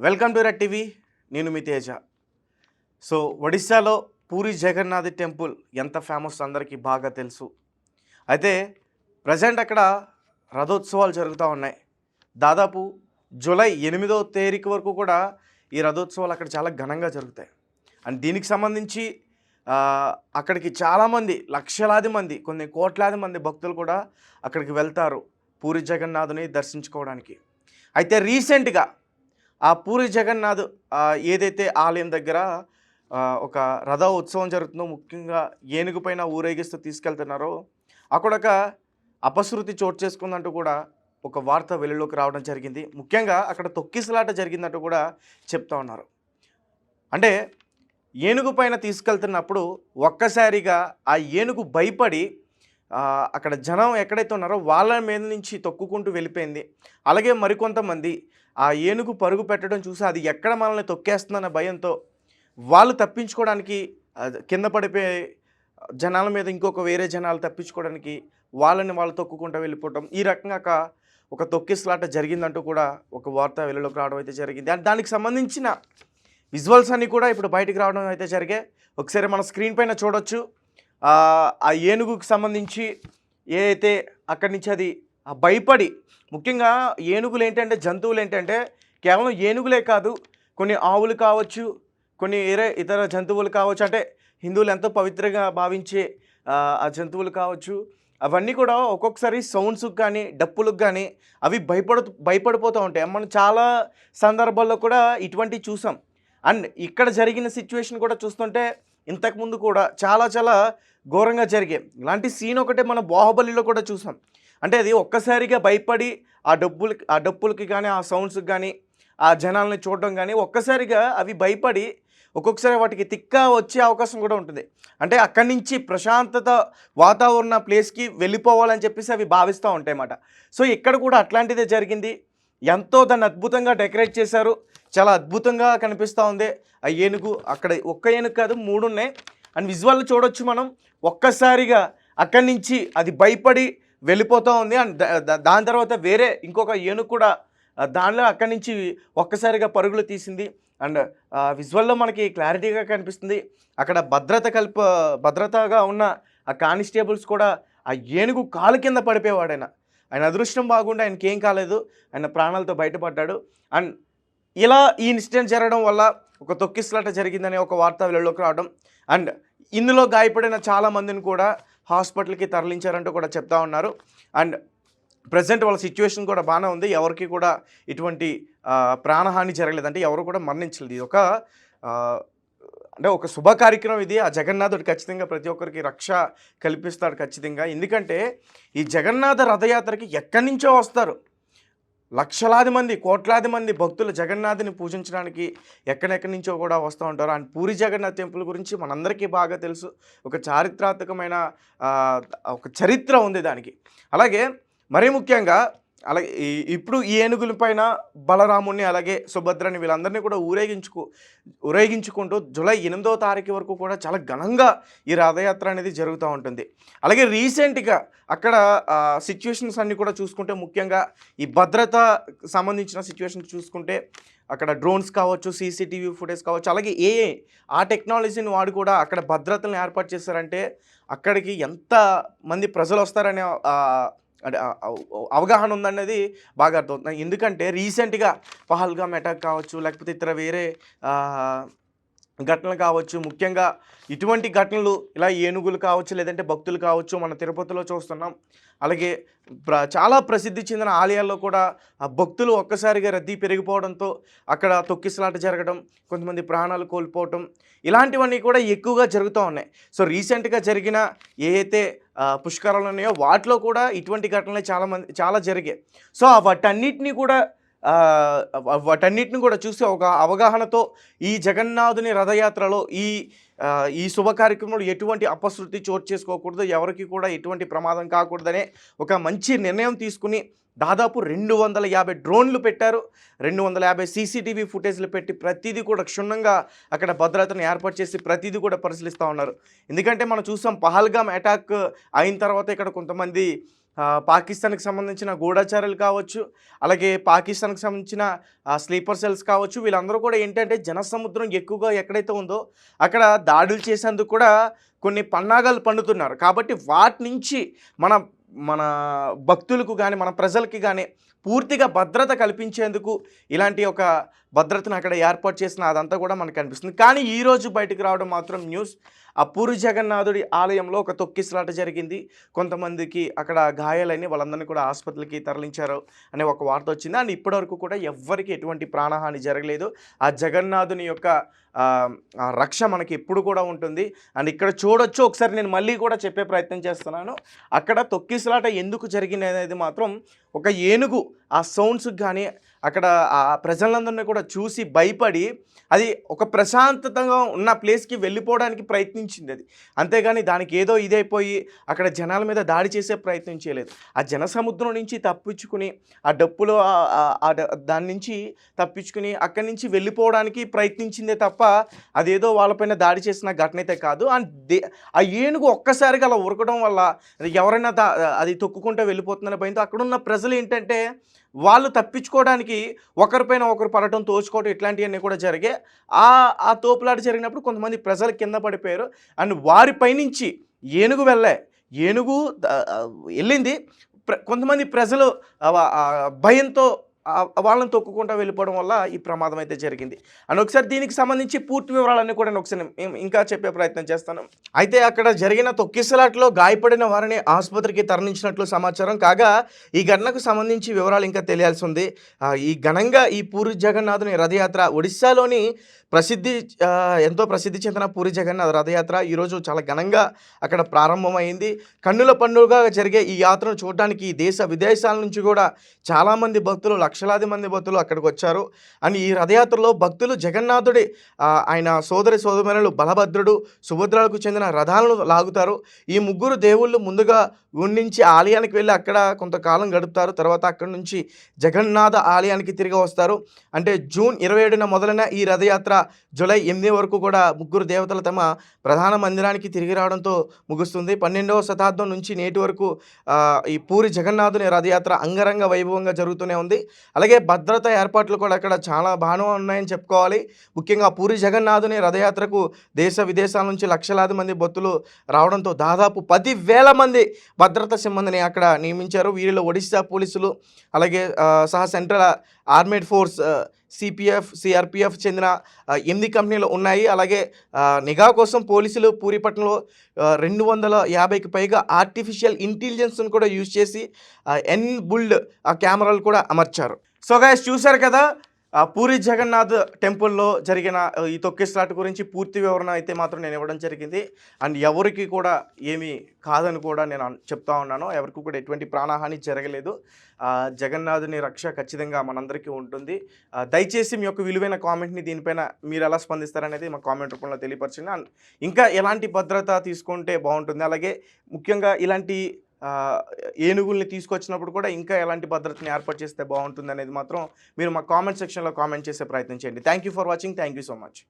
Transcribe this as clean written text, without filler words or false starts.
Welcome to red TV. నేను మీ Teja. So ఒడిశాలో puri Jagannadh temple ఎంత ఫేమస్ అందరికీ బాగా తెలుసు. అయితే ప్రజెంట్ అక్కడ రథోత్సవాలు జరుగుతూ ఉన్నాయి. దాదాపు జూలై 8వ తేదీ వరకు కూడా ఈ రథోత్సవాలు అక్కడ చాలా ఘనంగా జరుగుతాయి. అండ్ దీనికి సంబంధించి అక్కడికి చాలామంది లక్షలాది మంది కొన్ని కోట్లాది మంది భక్తులు కూడా అక్కడికి వెళ్తారు పూరి జగన్నాథుని దర్శించుకోవడానికి. అయితే రీసెంట్గా ఆ పూరి జగన్నాథ్ ఏదైతే ఆలయం దగ్గర ఒక రథ ఉత్సవం జరుగుతుందో, ముఖ్యంగా ఏనుగు పైన ఊరేగిస్తూ తీసుకెళ్తున్నారో అక్కడ ఒక అపశృతి చోటు చేసుకుందంటూ కూడా ఒక వార్త వెలుగులోకి రావడం జరిగింది. ముఖ్యంగా అక్కడ తొక్కిసలాట జరిగిందంటూ కూడా చెప్తా ఉన్నారు. అంటే ఏనుగు పైన తీసుకెళ్తున్నప్పుడు ఒక్కసారిగా ఆ ఏనుగు భయపడి అక్కడ జనం ఎక్కడైతే ఉన్నారో వాళ్ళ మీద నుంచి తొక్కుకుంటూ వెళ్ళిపోయింది. అలాగే మరికొంతమంది ఆ ఏనుగు పరుగు పెట్టడం చూసి అది ఎక్కడ మనల్ని తొక్కేస్తుందన్న భయంతో వాళ్ళు తప్పించుకోవడానికి కింద పడిపోయే జనాల మీద ఇంకొక వేరే జనాలు తప్పించుకోవడానికి వాళ్ళని వాళ్ళు తొక్కుకుంటూ వెళ్ళిపోవటం, ఈ రకంగా ఒక తొక్కిసలాట జరిగిందంటూ కూడా ఒక వార్త వెలుగులోకి రావడం అయితే జరిగింది. అండ్ దానికి సంబంధించిన విజువల్స్ అన్నీ కూడా ఇప్పుడు బయటికి రావడం అయితే జరిగాయి. ఒకసారి మన స్క్రీన్ పైన చూడొచ్చు. ఆ ఏనుగుకి సంబంధించి ఏదైతే అక్కడి నుంచి అది భయపడి, ముఖ్యంగా ఏనుగులు ఏంటంటే జంతువులు ఏంటంటే కేవలం ఏనుగులే కాదు, కొన్ని ఆవులు కావచ్చు, కొన్ని వేరే ఇతర జంతువులు కావచ్చు, అంటే హిందువులు ఎంతో పవిత్రంగా భావించే ఆ జంతువులు కావచ్చు, అవన్నీ కూడా ఒక్కొక్కసారి సౌండ్స్కి కానీ డప్పులకు కానీ అవి భయపడిపోతూ ఉంటాయి. మనం చాలా సందర్భాల్లో కూడా ఇటువంటివి చూసాం. అండ్ ఇక్కడ జరిగిన సిచ్యువేషన్ కూడా చూస్తుంటే ఇంతకుముందు కూడా చాలా చాలా ఘోరంగా జరిగాయి. ఇలాంటి సీన్ ఒకటే మన బాహుబలిలో కూడా చూసాం. అంటే అది ఒక్కసారిగా భయపడి ఆ డప్పులకి కానీ ఆ సౌండ్స్కి కానీ ఆ జనాల్ని చూడడం కానీ ఒక్కసారిగా అవి భయపడి ఒక్కొక్కసారి వాటికి తిక్క వచ్చే అవకాశం కూడా ఉంటుంది. అంటే అక్కడి నుంచి ప్రశాంతత వాతావరణ ప్లేస్కి వెళ్ళిపోవాలని చెప్పేసి అవి భావిస్తూ ఉంటాయి అన్నమాట. సో ఇక్కడ కూడా అట్లాంటిదే జరిగింది. ఎంతో దాన్ని అద్భుతంగా డెకరేట్ చేశారు. చాలా అద్భుతంగా కనిపిస్తూ ఉంది ఆ ఏనుగు. అక్కడ ఒక్క ఏనుగు కాదు, 3 ఉన్నాయి. అండ్ విజువల్ చూడొచ్చు మనం. ఒక్కసారిగా అక్కడి నుంచి అది భయపడి వెళ్ళిపోతూ ఉంది. అండ్ దాని తర్వాత వేరే ఇంకొక ఏనుగు కూడా దానిలో అక్కడి నుంచి ఒక్కసారిగా పరుగులు తీసింది. అండ్ విజువల్లో మనకి క్లారిటీగా కనిపిస్తుంది. అక్కడ భద్రతగా ఉన్న ఆ కానిస్టేబుల్స్ కూడా ఆ ఏనుగు కాలు కింద పడిపోయేవాడు. ఆయన అదృష్టం బాగుండి ఆయనకి ఏం కాలేదు, ఆయన ప్రాణాలతో బయటపడ్డాడు. అండ్ ఇలా ఈ ఇన్సిడెంట్ జరగడం వల్ల ఒక తొక్కిసలాట జరిగిందనే ఒక వార్త వెలుగులోకి రావడం, అండ్ ఇందులో గాయపడిన చాలామందిని కూడా హాస్పిటల్కి తరలించారంటూ కూడా చెప్తా ఉన్నారు. అండ్ ప్రజెంట్ వాళ్ళ సిచ్యువేషన్ కూడా బాగానే ఉంది. ఎవరికి కూడా ఇటువంటి ప్రాణహాని జరగలేదు, అంటే ఎవరు కూడా మరణించలేదు. ఇది అంటే ఒక శుభ కార్యక్రమం ఇది. ఆ జగన్నాథుడు ఖచ్చితంగా ప్రతి ఒక్కరికి రక్ష కల్పిస్తాడు ఖచ్చితంగా. ఎందుకంటే ఈ జగన్నాథ రథయాత్రకి ఎక్కడి నుంచో వస్తారు లక్షలాది మంది, కోట్లాది మంది భక్తులు జగన్నాథుని పూజించడానికి ఎక్కడెక్కడి నుంచో కూడా వస్తూ ఉంటారు. అండ్ పూరి జగన్నాథ్ టెంపుల్ గురించి మనందరికీ బాగా తెలుసు. ఒక చారిత్రాత్మకమైన ఒక చరిత్ర ఉంది దానికి. అలాగే మరీ ముఖ్యంగా అలాగే ఇప్పుడు ఈ ఏనుగుల పైన బలరాముని అలాగే సుభద్రని వీళ్ళందరినీ కూడా ఊరేగించుకుంటూ జూలై 8వ తారీఖు వరకు కూడా చాలా ఘనంగా ఈ రథయాత్ర అనేది జరుగుతూ ఉంటుంది. అలాగే రీసెంట్గా అక్కడ సిచ్యువేషన్స్ అన్నీ కూడా చూసుకుంటే, ముఖ్యంగా ఈ భద్రత సంబంధించిన సిచ్యువేషన్ చూసుకుంటే అక్కడ డ్రోన్స్ కావచ్చు, సీసీటీవీ ఫుటేజ్ కావచ్చు, అలాగే ఆ టెక్నాలజీని వాడు కూడా అక్కడ భద్రతలను ఏర్పాటు చేశారంటే అక్కడికి ఎంత మంది ప్రజలు వస్తారనే అంటే అవగాహన ఉందనేది బాగా అర్థమవుతుంది. ఎందుకంటే రీసెంట్గా పహల్గామ్ అటాక్ కావచ్చు, లేకపోతే ఇతర వేరే ఘటనలు కావచ్చు, ముఖ్యంగా ఇటువంటి ఘటనలు ఇలా ఏనుగులు కావచ్చు, లేదంటే భక్తులు కావచ్చు, మన తిరుపతిలో చూస్తున్నాం. అలాగే చాలా ప్రసిద్ధి చెందిన ఆలయాల్లో కూడా ఆ భక్తులు ఒక్కసారిగా రద్దీ పెరిగిపోవడంతో అక్కడ తొక్కిసలాట జరగడం, కొంతమంది ప్రాణాలు కోల్పోవటం, ఇలాంటివన్నీ కూడా ఎక్కువగా జరుగుతూ ఉన్నాయి. సో రీసెంట్గా జరిగిన ఏదైతే పుష్కరాలు ఉన్నాయో వాటిలో కూడా ఇటువంటి ఘటనలు చాలా జరిగాయి. సో వాటన్నిటిని కూడా చూసి ఒక అవగాహనతో ఈ జగన్నాథుని రథయాత్రలో ఈ శుభ కార్యక్రమంలో ఎటువంటి అపశృతి చోటు చేసుకోకూడదు, ఎవరికి కూడా ఎటువంటి ప్రమాదం కాకూడదనే ఒక మంచి నిర్ణయం తీసుకుని దాదాపు 250 డ్రోన్లు పెట్టారు, 250 సీసీటీవీ ఫుటేజ్లు పెట్టి ప్రతిదీ కూడా క్షుణ్ణంగా అక్కడ భద్రతను ఏర్పాటు చేసి ప్రతిదీ కూడా పరిశీలిస్తూ ఉన్నారు. ఎందుకంటే మనం చూసాం పహల్గామ్ అటాక్ అయిన తర్వాత ఇక్కడ కొంతమంది పాకిస్తాన్‌కి సంబంధించిన గూఢచారులు కావచ్చు, అలాగే పాకిస్తాన్‌కి సంబంధించిన స్లీపర్ సెల్స్ కావచ్చు, వీళ్ళందరూ కూడా ఏంటంటే జనసముద్రం ఎక్కువగా ఎక్కడైతే ఉందో అక్కడ దాడులు చేసేందుకు కూడా కొన్ని పన్నాగాలు పన్నుతున్నారు. కాబట్టి వాటి నుంచి మన మన భక్తులకు గాని, మన ప్రజలకి గాని పూర్తిగా భద్రత కల్పించేందుకు ఇలాంటి ఒక భద్రతను అక్కడ ఏర్పాటు చేసిన అదంతా కూడా మనకు కనిపిస్తుంది. కానీ ఈరోజు బయటకు రావడం మాత్రం న్యూస్ ఆ పూరి జగన్నాథుడి ఆలయంలో ఒక తొక్కిసలాట జరిగింది. కొంతమందికి అక్కడ గాయాలైన వాళ్ళందరినీ కూడా ఆసుపత్రికి తరలించారు అనే ఒక వార్త వచ్చింది. అండ్ ఇప్పటివరకు కూడా ఎవ్వరికి ఎటువంటి ప్రాణహాని జరగలేదు. ఆ జగన్నాథుని యొక్క ఆ రక్ష మనకి ఎప్పుడు కూడా ఉంటుంది. అండ్ ఇక్కడ చూడొచ్చు, ఒకసారి నేను మళ్ళీ కూడా చెప్పే ప్రయత్నం చేస్తున్నాను. అక్కడ తొక్కిసలాట ఎందుకు జరిగింది అనేది మాత్రం ఒక ఏనుగు ఆ సౌండ్స్కి కానీ అక్కడ ఆ ప్రజలందరినీ కూడా చూసి భయపడి అది ఒక ప్రశాంతతంగా ఉన్న ప్లేస్కి వెళ్ళిపోవడానికి ప్రయత్నించింది అది. అంతేగాని దానికి ఏదో ఇదైపోయి అక్కడ జనాల మీద దాడి చేసే ప్రయత్నం చేయలేదు. ఆ జనసముద్రం నుంచి తప్పించుకుని ఆ డప్పులో దాని నుంచి తప్పించుకుని అక్కడి నుంచి వెళ్ళిపోవడానికి ప్రయత్నించిందే తప్ప అదేదో వాళ్ళపైన దాడి చేసిన ఘటన అయితే కాదు. అండ్ ఆ ఏనుగు ఒక్కసారిగా అలా ఉరకడం వల్ల ఎవరైనా అది తొక్కుకుంటూ వెళ్ళిపోతుందనే భయంతో అక్కడున్న ప్రజలు ఏంటంటే వాళ్ళు తప్పించుకోవడానికి ఒకరిపైన ఒకరు పడటం, తోచుకోవడం ఇట్లాంటివన్నీ కూడా జరిగాయి. ఆ తోపులాట జరిగినప్పుడు కొంతమంది ప్రజలు కింద పడిపోయారు. అండ్ వారిపై నుంచి ఏనుగు ఏనుగు వెళ్ళింది. కొంతమంది ప్రజలు భయంతో వాళ్ళని తొక్కుకుంటూ వెళ్ళిపోవడం వల్ల ఈ ప్రమాదం అయితే జరిగింది. అండ్ ఒకసారి దీనికి సంబంధించి పూర్తి వివరాలన్నీ కూడా నేను ఒకసారి ఇంకా చెప్పే ప్రయత్నం చేస్తాను. అయితే అక్కడ జరిగిన తొక్కిసలాట్లో గాయపడిన వారిని ఆసుపత్రికి తరలించినట్లు సమాచారం కాగా, ఈ ఘటనకు సంబంధించి వివరాలు ఇంకా తెలియాల్సి ఉంది. ఈ పూరి జగన్నాథుని రథయాత్ర ఒడిశాలోని ఎంతో ప్రసిద్ధి చెందిన పూరి జగన్నాథ్ రథయాత్ర ఈరోజు చాలా ఘనంగా అక్కడ ప్రారంభమైంది. కన్నుల పండుగగా జరిగే ఈ యాత్రను చూడడానికి దేశ విదేశాల నుంచి కూడా చాలామంది భక్తులు, లక్షలాది మంది భక్తులు అక్కడికి వచ్చారు. అని ఈ రథయాత్రలో భక్తులు జగన్నాథుడి ఆయన సోదరిమణులు బలభద్రుడు, సుభద్రలకు చెందిన రథాలను లాగుతారు. ఈ ముగ్గురు దేవుళ్ళు ముందుగా గుండించి ఆలయానికి వెళ్ళి అక్కడ కొంతకాలం గడుపుతారు. తర్వాత అక్కడి నుంచి జగన్నాథ ఆలయానికి తిరిగి వస్తారు. అంటే జూన్ 27న మొదలైన ఈ రథయాత్ర జూలై 8 వరకు కూడా ముగ్గురు దేవతలు తమ ప్రధాన మందిరానికి తిరిగి రావడంతో ముగుస్తుంది. 12వ శతాబ్దం నుంచి నేటి వరకు ఈ పూరి జగన్నాథుని రథయాత్ర అంగరంగ వైభవంగా జరుగుతూనే ఉంది. అలాగే భద్రతా ఏర్పాట్లు కూడా అక్కడ చాలా బాగా ఉన్నాయని చెప్పుకోవాలి. ముఖ్యంగా పూరి జగన్నాథుని రథయాత్రకు దేశ విదేశాల నుంచి లక్షలాది మంది భక్తులు రావడంతో దాదాపు 10,000 మంది భద్రతా సిబ్బందిని అక్కడ నియమించారు. వీరిలో ఒడిశా పోలీసులు, అలాగే సహా సెంట్రల్ ఆర్మేడ్ ఫోర్స్, సిఆర్పిఎఫ్ చెందిన 8 కంపెనీలు ఉన్నాయి. అలాగే నిఘా కోసం పోలీసులు పూరిపట్నంలో 250కి పైగా ఆర్టిఫిషియల్ ఇంటెలిజెన్స్ను కూడా యూజ్ చేసి ఎన్బుల్డ్ కెమెరాలు కూడా అమర్చారు. సో గైస్, చూశారు కదా పూరి జగన్నాథ్ టెంపుల్లో జరిగిన ఈ తొక్కిసలాట గురించి పూర్తి వివరణ అయితే మాత్రం నేను ఇవ్వడం జరిగింది. అండ్ ఎవరికి కూడా ఏమీ కాదని కూడా నేను చెప్తా ఉన్నాను. ఎవరికి కూడా ఎటువంటి ప్రాణహాని జరగలేదు. జగన్నాథుని రక్ష ఖచ్చితంగా మనందరికీ ఉంటుంది. దయచేసి మీ యొక్క విలువైన కామెంట్ని దీనిపైన మీరు ఎలా స్పందిస్తారనేది మా కామెంట్ రూపంలో తెలియపరచండి. అండ్ ఇంకా ఎలాంటి భద్రత తీసుకుంటే బాగుంటుంది, అలాగే ముఖ్యంగా ఇలాంటి ఏనుగుల్ని తీసుకొచ్చినప్పుడు కూడా ఇంకా ఎలాంటి భద్రతని ఏర్పాటు చేస్తే బాగుంటుంది అనేది మాత్రం మీరు మా కామెంట్ సెక్షన్లో కామెంట్ చేసే ప్రయత్నం చేయండి. Thank you for watching. Thank you so much.